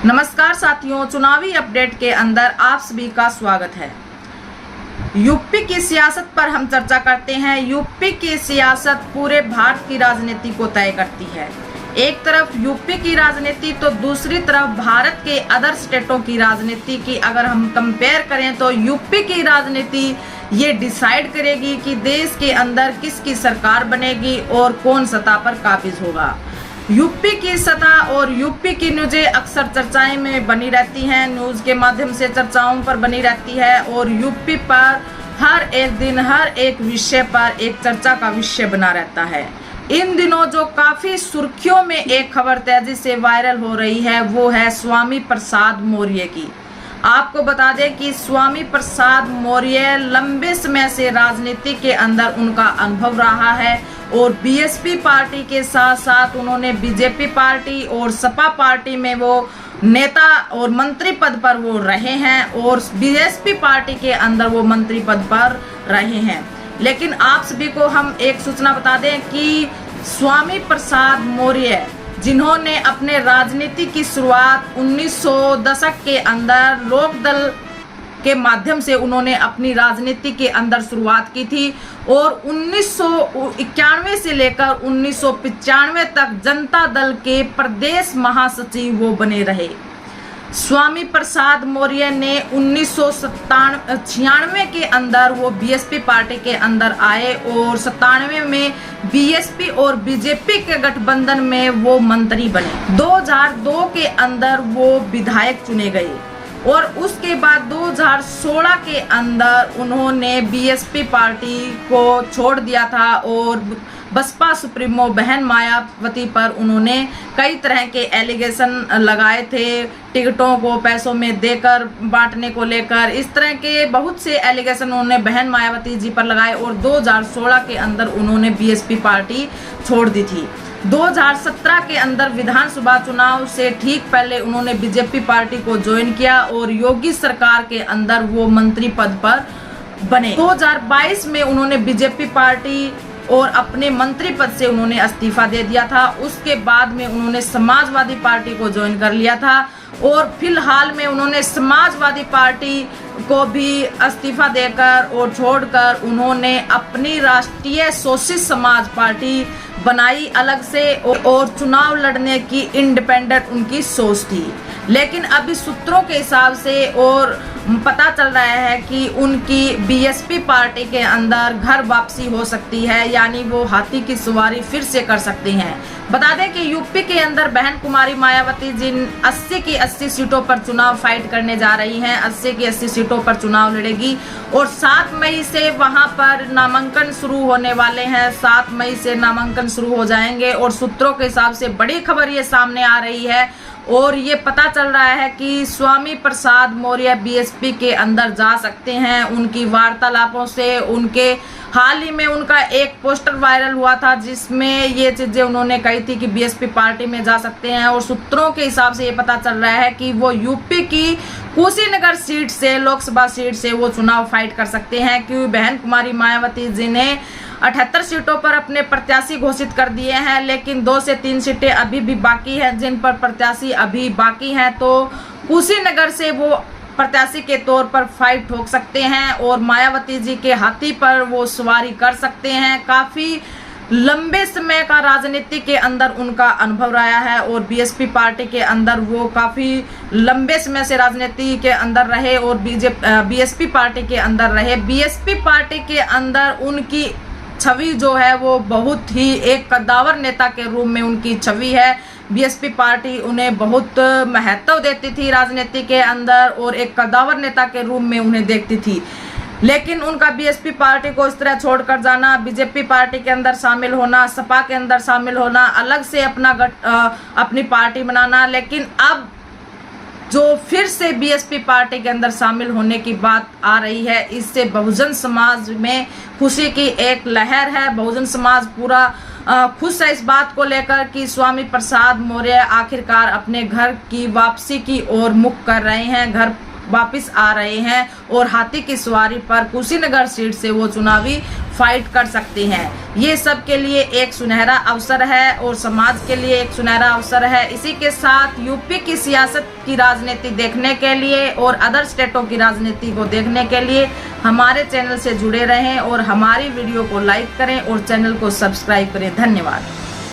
नमस्कार साथियों, चुनावी अपडेट के अंदर आप सभी का स्वागत है। यूपी की सियासत पर हम चर्चा करते हैं। यूपी की सियासत पूरे भारत की राजनीति को तय करती है। एक तरफ यूपी की राजनीति तो दूसरी तरफ भारत के अदर स्टेटों की राजनीति की अगर हम कंपेयर करें तो यूपी की राजनीति ये डिसाइड करेगी कि देश के अंदर किसकी सरकार बनेगी और कौन सत्ता पर काबिज होगा। यूपी की सतह और यूपी की न्यूज़ें अक्सर चर्चाएं में बनी रहती हैं, न्यूज़ के माध्यम से चर्चाओं पर बनी रहती है और यूपी पर हर एक दिन हर एक विषय पर एक चर्चा का विषय बना रहता है। इन दिनों जो काफ़ी सुर्खियों में एक खबर तेजी से वायरल हो रही है वो है स्वामी प्रसाद मौर्य की। आपको बता दें कि स्वामी प्रसाद मौर्य लंबे समय से राजनीति के अंदर उनका अनुभव रहा है और बीएसपी पार्टी के साथ साथ उन्होंने बीजेपी पार्टी और सपा पार्टी में वो नेता और मंत्री पद पर वो रहे हैं और बीएसपी पार्टी के अंदर वो मंत्री पद पर रहे हैं। लेकिन आप सभी को हम एक सूचना बता दें कि स्वामी प्रसाद मौर्य जिन्होंने अपने राजनीति की शुरुआत 1900 दशक के अंदर लोकदल के माध्यम से उन्होंने अपनी राजनीति के अंदर शुरुआत की थी और 1991 से लेकर 1995 तक जनता दल के प्रदेश महासचिव वो बने रहे। स्वामी प्रसाद मौर्य ने 1996 के अंदर वो बीएसपी पार्टी के अंदर आए और 97 में बीएसपी और बीजेपी के गठबंधन में वो मंत्री बने। 2002 के अंदर वो विधायक चुने गए और उसके बाद 2016 के अंदर उन्होंने बीएसपी पार्टी को छोड़ दिया था और बसपा सुप्रीमो बहन मायावती पर उन्होंने कई तरह के एलिगेशन लगाए थे, टिकटों को पैसों में देकर बांटने को लेकर। इस तरह के बहुत से एलिगेशन उन्होंने बहन मायावती जी पर लगाए और 2016 के अंदर उन्होंने बीएसपी पार्टी छोड़ दी थी। 2017 के अंदर विधानसभा चुनाव से ठीक पहले उन्होंने बीजेपी पार्टी को ज्वाइन किया और योगी सरकार के अंदर वो मंत्री पद पर बने। 2022 में उन्होंने बीजेपी पार्टी और अपने मंत्री पद से उन्होंने इस्तीफा दे दिया था। उसके बाद में उन्होंने समाजवादी पार्टी को ज्वाइन कर लिया था और फिलहाल में उन्होंने समाजवादी पार्टी को भी इस्तीफा देकर और छोड़कर उन्होंने अपनी राष्ट्रीय शोषित समाज पार्टी बनाई अलग से और चुनाव लड़ने की इंडिपेंडेंट उनकी सोच थी। लेकिन अभी सूत्रों के हिसाब से और पता चल रहा है कि उनकी बीएसपी पार्टी के अंदर घर वापसी हो सकती है, यानी वो हाथी की सवारी फिर से कर सकते हैं। बता दें कि यूपी के अंदर बहन कुमारी मायावती जिन 80 की 80 सीटों पर चुनाव फाइट करने जा रही हैं, 80 की 80 सीटों पर चुनाव लड़ेगी और 7 मई से वहां पर नामांकन शुरू होने वाले हैं। 7 मई से नामांकन शुरू हो जाएंगे और सूत्रों के हिसाब से बड़ी खबर ये सामने आ रही है और ये पता चल रहा है कि स्वामी प्रसाद मौर्य बीएसपी के अंदर जा सकते हैं। उनकी वार्तालापों से उनके हाल ही में उनका एक पोस्टर वायरल हुआ था जिसमें ये चीज़ें उन्होंने कही थी कि बीएसपी पार्टी में जा सकते हैं और सूत्रों के हिसाब से ये पता चल रहा है कि वो यूपी की कुशीनगर सीट से, लोकसभा सीट से वो चुनाव फाइट कर सकते हैं क्योंकि बहन कुमारी मायावती जी ने 78 सीटों पर अपने प्रत्याशी घोषित कर दिए हैं, लेकिन 2 से 3 सीटें अभी भी बाकी हैं जिन पर प्रत्याशी अभी बाकी हैं। तो कुशीनगर से वो प्रत्याशी के तौर पर फाइट ठोक सकते हैं और मायावती जी के हाथी पर वो सवारी कर सकते हैं। काफ़ी लंबे समय का राजनीति के अंदर उनका अनुभव रहा है और बीएसपी पार्टी के अंदर वो काफ़ी लंबे समय से राजनीति के अंदर रहे और बीएसपी पार्टी के अंदर रहे। बीएसपी पार्टी के अंदर उनकी छवि जो है वो बहुत ही एक कद्दावर नेता के रूप में उनकी छवि है। बीएसपी पार्टी उन्हें बहुत महत्व देती थी राजनीति के अंदर और एक कद्दावर नेता के रूप में उन्हें देखती थी। लेकिन उनका बीएसपी पार्टी को इस तरह छोड़कर जाना, बीजेपी पार्टी के अंदर शामिल होना, सपा के अंदर शामिल होना, अलग से अपनी पार्टी बनाना, लेकिन अब जो फिर से बीएसपी पार्टी के अंदर शामिल होने की बात आ रही है, इससे बहुजन समाज में खुशी की एक लहर है। बहुजन समाज पूरा खुश है इस बात को लेकर कि स्वामी प्रसाद मौर्य आखिरकार अपने घर की वापसी की ओर मुख कर रहे हैं, घर वापस आ रहे हैं और हाथी की सवारी पर कुशीनगर सीट से वो चुनावी फाइट कर सकते हैं। ये सब के लिए एक सुनहरा अवसर है और समाज के लिए एक सुनहरा अवसर है। इसी के साथ यूपी की सियासत की राजनीति देखने के लिए और अदर स्टेटों की राजनीति को देखने के लिए हमारे चैनल से जुड़े रहें और हमारी वीडियो को लाइक करें और चैनल को सब्सक्राइब करें। धन्यवाद।